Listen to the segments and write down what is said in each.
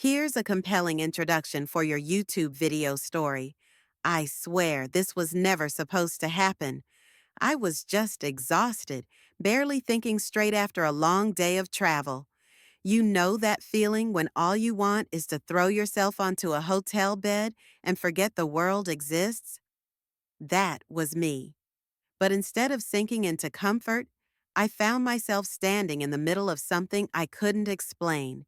Here's a compelling introduction for your YouTube video story. I swear this was never supposed to happen. I was just exhausted, barely thinking straight after a long day of travel. You know that feeling when all you want is to throw yourself onto a hotel bed and forget the world exists? That was me. But instead of sinking into comfort, I found myself standing in the middle of something I couldn't explain.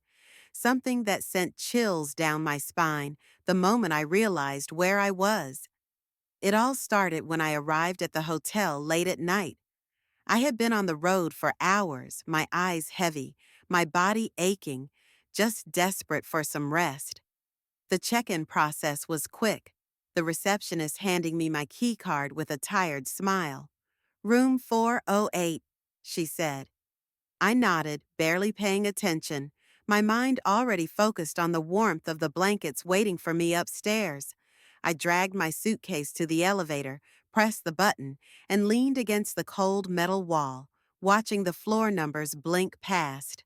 Something that sent chills down my spine the moment I realized where I was. It all started when I arrived at the hotel late at night. I had been on the road for hours, my eyes heavy, my body aching, just desperate for some rest. The check-in process was quick, the receptionist handing me my key card with a tired smile. "Room 408, she said. I nodded, barely paying attention, my mind already focused on the warmth of the blankets waiting for me upstairs. I dragged my suitcase to the elevator, pressed the button, and leaned against the cold metal wall, watching the floor numbers blink past.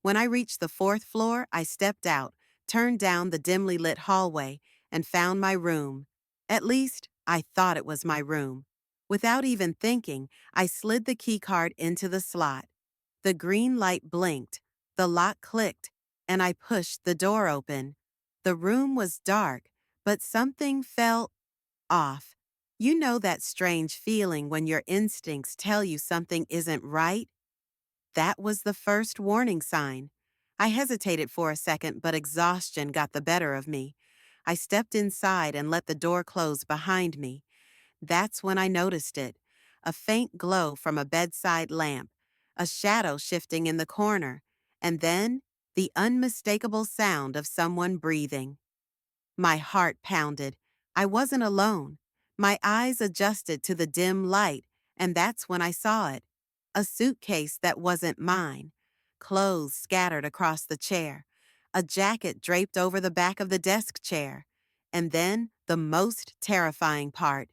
When I reached the fourth floor, I stepped out, turned down the dimly lit hallway, and found my room. At least, I thought it was my room. Without even thinking, I slid the keycard into the slot. The green light blinked, the lock clicked, and I pushed the door open. The room was dark, but something felt off. You know that strange feeling when your instincts tell you something isn't right? That was the first warning sign. I hesitated for a second, but exhaustion got the better of me. I stepped inside and let the door close behind me. That's when I noticed it. A faint glow from a bedside lamp, a shadow shifting in the corner, and then the unmistakable sound of someone breathing. My heart pounded. I wasn't alone. My eyes adjusted to the dim light, and that's when I saw it. A suitcase that wasn't mine. Clothes scattered across the chair. A jacket draped over the back of the desk chair. And then, the most terrifying part.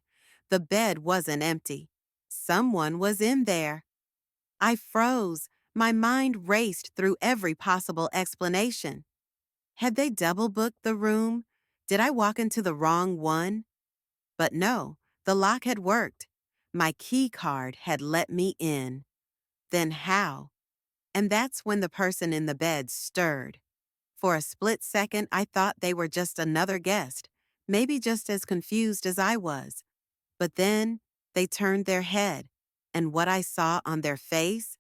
The bed wasn't empty. Someone was in there. I froze. My mind raced through every possible explanation. Had they double booked the room? Did I walk into the wrong one? But no, the lock had worked. My key card had let me in. Then how? And that's when the person in the bed stirred. For a split second, I thought they were just another guest, maybe just as confused as I was. But then they turned their head, and what I saw on their face,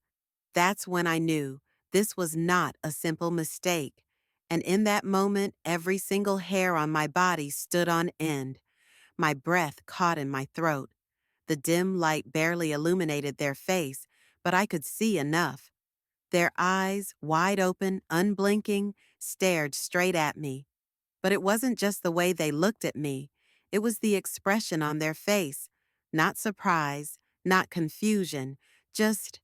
that's when I knew this was not a simple mistake. And in that moment, every single hair on my body stood on end. My breath caught in my throat. The dim light barely illuminated their face, but I could see enough. Their eyes, wide open, unblinking, stared straight at me. But it wasn't just the way they looked at me. It was the expression on their face. Not surprise, not confusion, just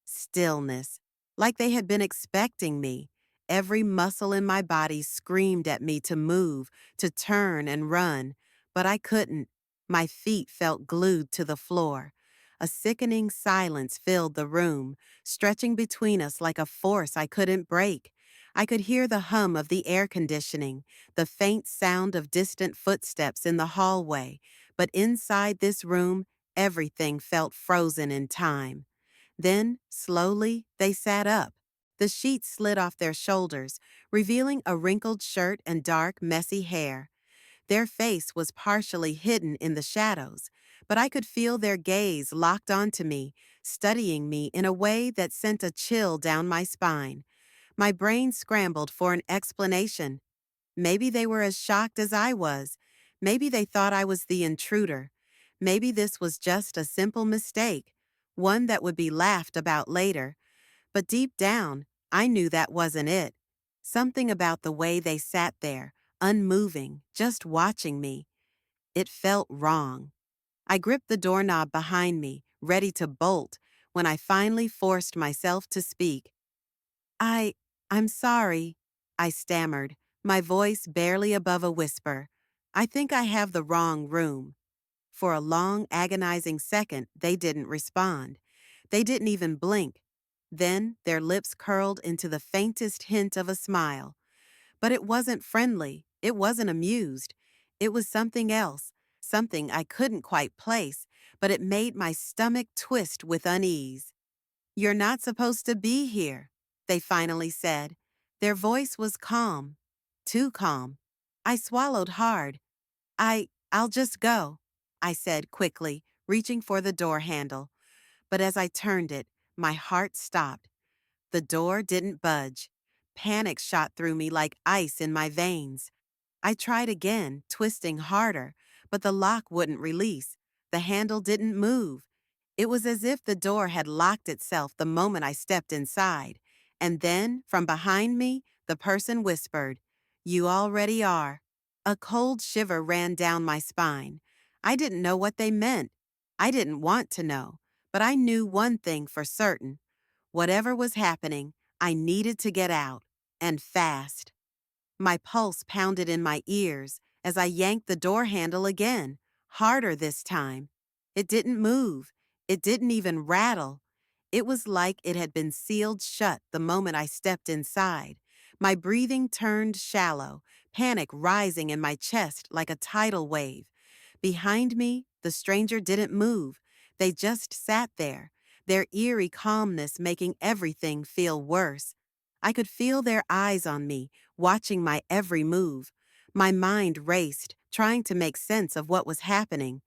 stillness. Like they had been expecting me. Every muscle in my body screamed at me to move, to turn and run. But I couldn't. My feet felt glued to the floor. A sickening silence filled the room, stretching between us like a force I couldn't break. I could hear the hum of the air conditioning, the faint sound of distant footsteps in the hallway, but inside this room, everything felt frozen in time. Then, slowly, they sat up. The sheets slid off their shoulders, revealing a wrinkled shirt and dark, messy hair. Their face was partially hidden in the shadows, but I could feel their gaze locked onto me, studying me in a way that sent a chill down my spine. My brain scrambled for an explanation. Maybe they were as shocked as I was. Maybe they thought I was the intruder. Maybe this was just a simple mistake, one that would be laughed about later. But deep down, I knew that wasn't it. Something about the way they sat there, unmoving, just watching me. It felt wrong. I gripped the doorknob behind me, ready to bolt, when I finally forced myself to speak. I, I'm sorry, I stammered, my voice barely above a whisper. I think I have the wrong room. For a long, agonizing second, they didn't respond. They didn't even blink. Then their lips curled into the faintest hint of a smile. But it wasn't friendly. It wasn't amused. It was something else, something I couldn't quite place, but it made my stomach twist with unease. "You're not supposed to be here," they finally said. Their voice was calm, too calm. I swallowed hard. I'll just go," I said quickly, reaching for the door handle. But as I turned it, my heart stopped. The door didn't budge. Panic shot through me like ice in my veins. I tried again, twisting harder, but the lock wouldn't release. The handle didn't move. It was as if the door had locked itself the moment I stepped inside. And then, from behind me, the person whispered, "You already are." A cold shiver ran down my spine. I didn't know what they meant. I didn't want to know. But I knew one thing for certain. Whatever was happening, I needed to get out. And fast. My pulse pounded in my ears as I yanked the door handle again, harder this time. It didn't move. It didn't even rattle. It was like it had been sealed shut the moment I stepped inside. My breathing turned shallow, panic rising in my chest like a tidal wave. Behind me, the stranger didn't move. They just sat there, their eerie calmness making everything feel worse. I could feel their eyes on me, watching my every move. My mind raced, trying to make sense of what was happening.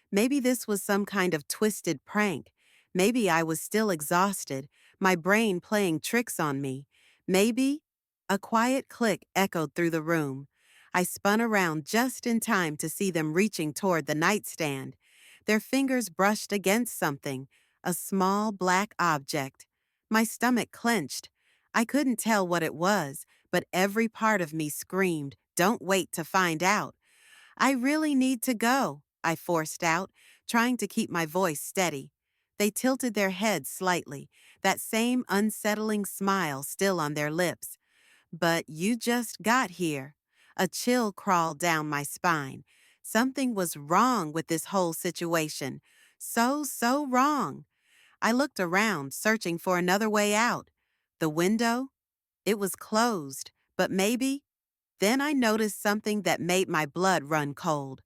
Maybe this was some kind of twisted prank. Maybe I was still exhausted, my brain playing tricks on me. Maybe a quiet click echoed through the room. I spun around just in time to see them reaching toward the nightstand. Their fingers brushed against something, a small black object. My stomach clenched. I couldn't tell what it was, but every part of me screamed, "Don't wait to find out." "I really need to go," I forced out, trying to keep my voice steady. They tilted their heads slightly, that same unsettling smile still on their lips. "But you just got here." A chill crawled down my spine. Something was wrong with this whole situation. So wrong. I looked around, searching for another way out. The window? It was closed, but maybe. Then I noticed something that made my blood run cold.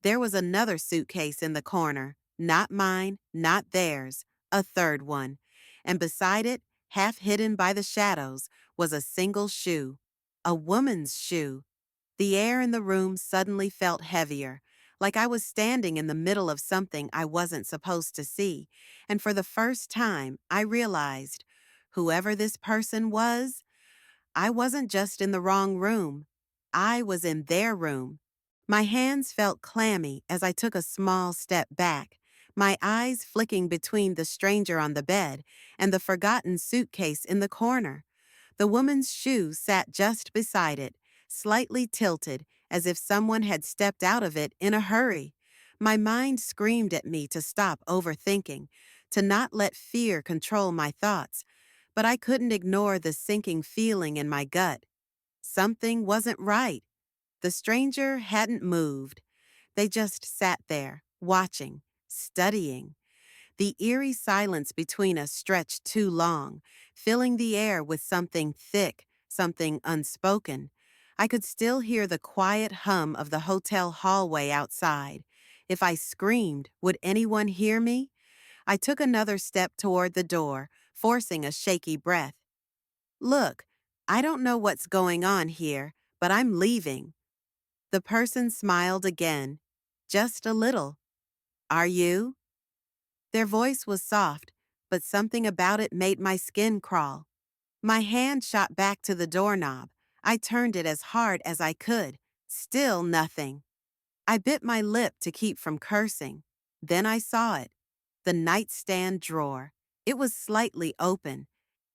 There was another suitcase in the corner. Not mine, not theirs. A third one. And beside it, half hidden by the shadows, was a single shoe. A woman's shoe. The air in the room suddenly felt heavier, like I was standing in the middle of something I wasn't supposed to see. And for the first time, I realized, whoever this person was, I wasn't just in the wrong room. I was in their room. My hands felt clammy as I took a small step back, my eyes flicking between the stranger on the bed and the forgotten suitcase in the corner. The woman's shoe sat just beside it, slightly tilted, as if someone had stepped out of it in a hurry. My mind screamed at me to stop overthinking, to not let fear control my thoughts, but I couldn't ignore the sinking feeling in my gut. Something wasn't right. The stranger hadn't moved. They just sat there, watching, studying. The eerie silence between us stretched too long, filling the air with something thick, something unspoken. I could still hear the quiet hum of the hotel hallway outside. If I screamed, would anyone hear me? I took another step toward the door, forcing a shaky breath. "Look, I don't know what's going on here, but I'm leaving." The person smiled again, just a little. "Are you?" Their voice was soft, but something about it made my skin crawl. My hand shot back to the doorknob. I turned it as hard as I could. Still nothing. I bit my lip to keep from cursing. Then I saw it. The nightstand drawer. It was slightly open,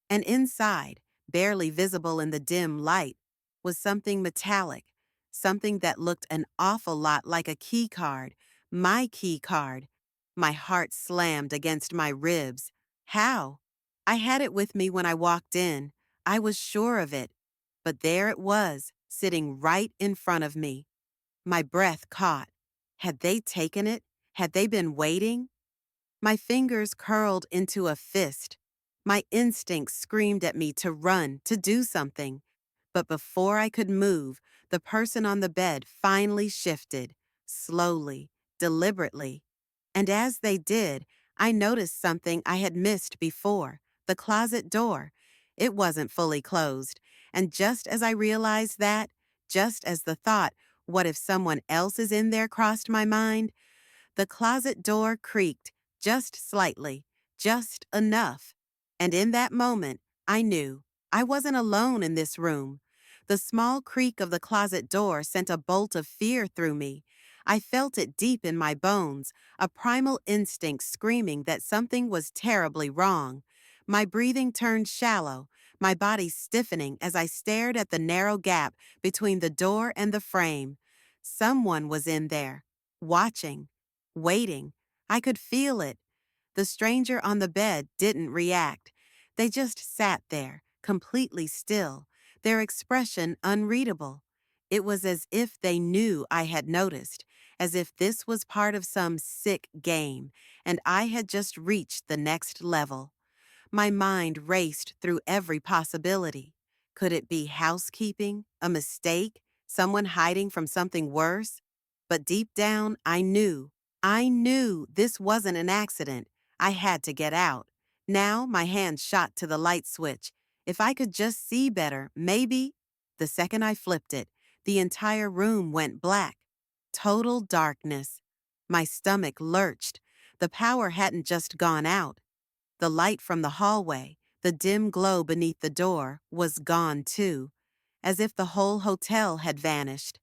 and inside, barely visible in the dim light, was something metallic, something that looked an awful lot like a key card, my key card. My heart slammed against my ribs. How? I had it with me when I walked in. I was sure of it. But there it was, sitting right in front of me. My breath caught. Had they taken it? Had they been waiting? My fingers curled into a fist. My instincts screamed at me to run, to do something. But before I could move, the person on the bed finally shifted, slowly, deliberately. And as they did, I noticed something I had missed before: the closet door. It wasn't fully closed. And just as I realized that, just as the thought, what if someone else is in there, crossed my mind, the closet door creaked just slightly, just enough. And in that moment, I knew I wasn't alone in this room. The small creak of the closet door sent a bolt of fear through me. I felt it deep in my bones, a primal instinct screaming that something was terribly wrong. My breathing turned shallow, my body stiffening as I stared at the narrow gap between the door and the frame. Someone was in there, watching, waiting. I could feel it. The stranger on the bed didn't react. They just sat there, completely still, their expression unreadable. It was as if they knew I had noticed, as if this was part of some sick game, and I had just reached the next level. My mind raced through every possibility. Could it be housekeeping, a mistake, someone hiding from something worse? But deep down, I knew this wasn't an accident. I had to get out. Now my hand shot to the light switch. If I could just see better, maybe. The second I flipped it, the entire room went black. Total darkness. My stomach lurched. The power hadn't just gone out. The light from the hallway, the dim glow beneath the door, was gone too, as if the whole hotel had vanished.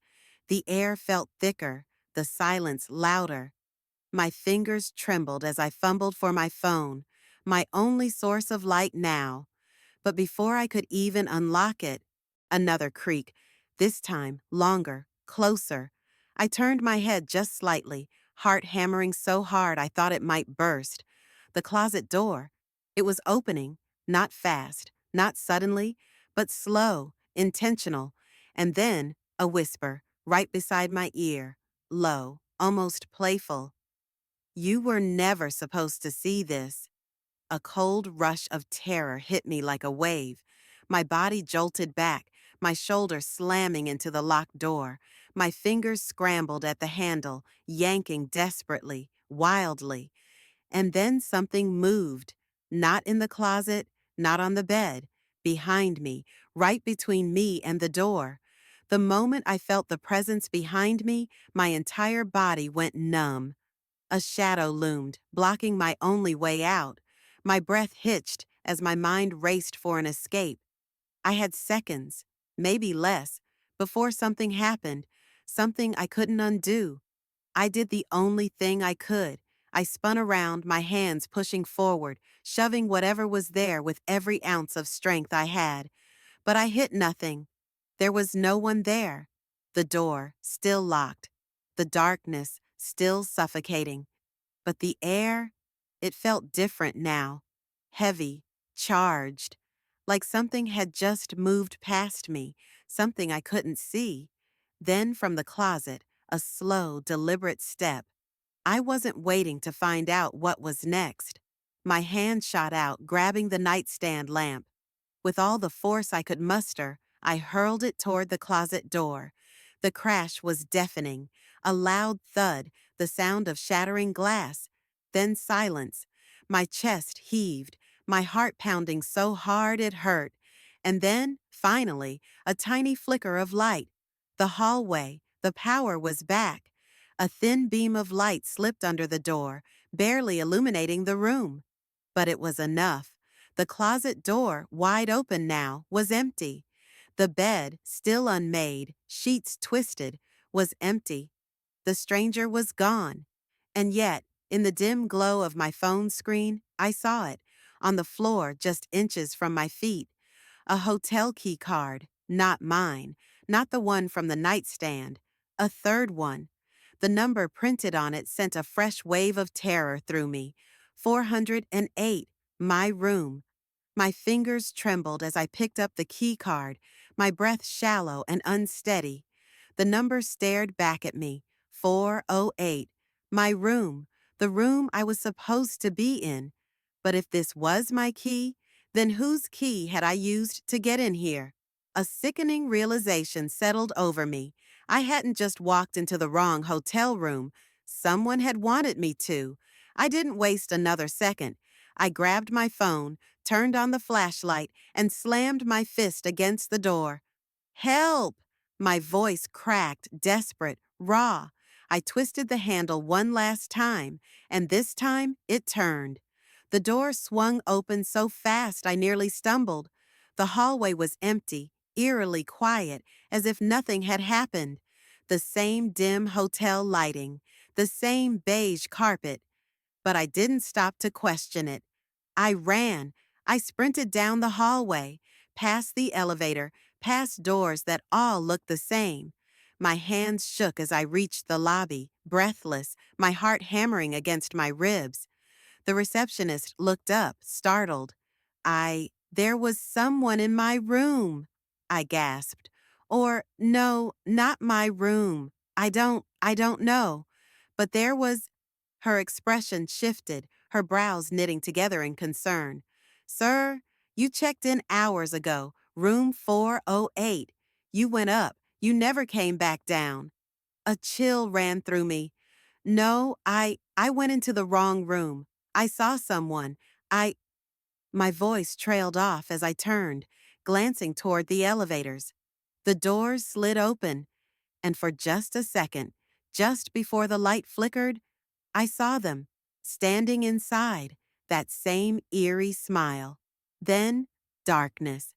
The air felt thicker, the silence louder. My fingers trembled as I fumbled for my phone, my only source of light now. But before I could even unlock it, another creak, this time longer, closer. I turned my head just slightly, heart hammering so hard I thought it might burst. The closet door. It was opening, not fast, not suddenly, but slow, intentional. And then a whisper, right beside my ear, low, almost playful. "You were never supposed to see this." A cold rush of terror hit me like a wave. My body jolted back, my shoulder slamming into the locked door. My fingers scrambled at the handle, yanking desperately, wildly. And then something moved. Not in the closet, not on the bed. Behind me, right between me and the door. The moment I felt the presence behind me, my entire body went numb. A shadow loomed, blocking my only way out. My breath hitched as my mind raced for an escape. I had seconds, maybe less, before something happened, something I couldn't undo. I did the only thing I could. I spun around, my hands pushing forward, shoving whatever was there with every ounce of strength I had. But I hit nothing. There was no one there. The door, still locked. The darkness, still suffocating. But the air, it felt different now. Heavy, charged. Like something had just moved past me, something I couldn't see. Then from the closet, a slow, deliberate step. I wasn't waiting to find out what was next. My hand shot out, grabbing the nightstand lamp. With all the force I could muster, I hurled it toward the closet door. The crash was deafening, a loud thud, the sound of shattering glass. Then silence. My chest heaved, my heart pounding so hard it hurt. And then, finally, a tiny flicker of light. The hallway, the power was back. A thin beam of light slipped under the door, barely illuminating the room. But it was enough. The closet door, wide open now, was empty. The bed, still unmade, sheets twisted, was empty. The stranger was gone. And yet, in the dim glow of my phone screen, I saw it, on the floor just inches from my feet. A hotel key card, not mine, not the one from the nightstand. A third one. The number printed on it sent a fresh wave of terror through me. 408, my room. My fingers trembled as I picked up the key card, my breath shallow and unsteady. The number stared back at me. 408. My room. The room I was supposed to be in. But if this was my key, then whose key had I used to get in here? A sickening realization settled over me. I hadn't just walked into the wrong hotel room. Someone had wanted me to. I didn't waste another second. I grabbed my phone, turned on the flashlight, and slammed my fist against the door. Help! My voice cracked, desperate, raw. I twisted the handle one last time, and this time it turned. The door swung open so fast I nearly stumbled. The hallway was empty, eerily quiet, as if nothing had happened. The same dim hotel lighting, the same beige carpet. But I didn't stop to question it. I ran. I sprinted down the hallway, past the elevator, past doors that all looked the same. My hands shook as I reached the lobby, breathless, my heart hammering against my ribs. The receptionist looked up, startled. There was someone in my room, I gasped. Or, no, not my room. I don't know. But there was, her expression shifted, her brows knitting together in concern. Sir, you checked in hours ago, room 408. You went up. You never came back down. A chill ran through me. No, I went into the wrong room. I saw someone. I, my voice trailed off as I turned, glancing toward the elevators. The doors slid open, and for just a second, just before the light flickered, I saw them, standing inside, that same eerie smile. Then, darkness.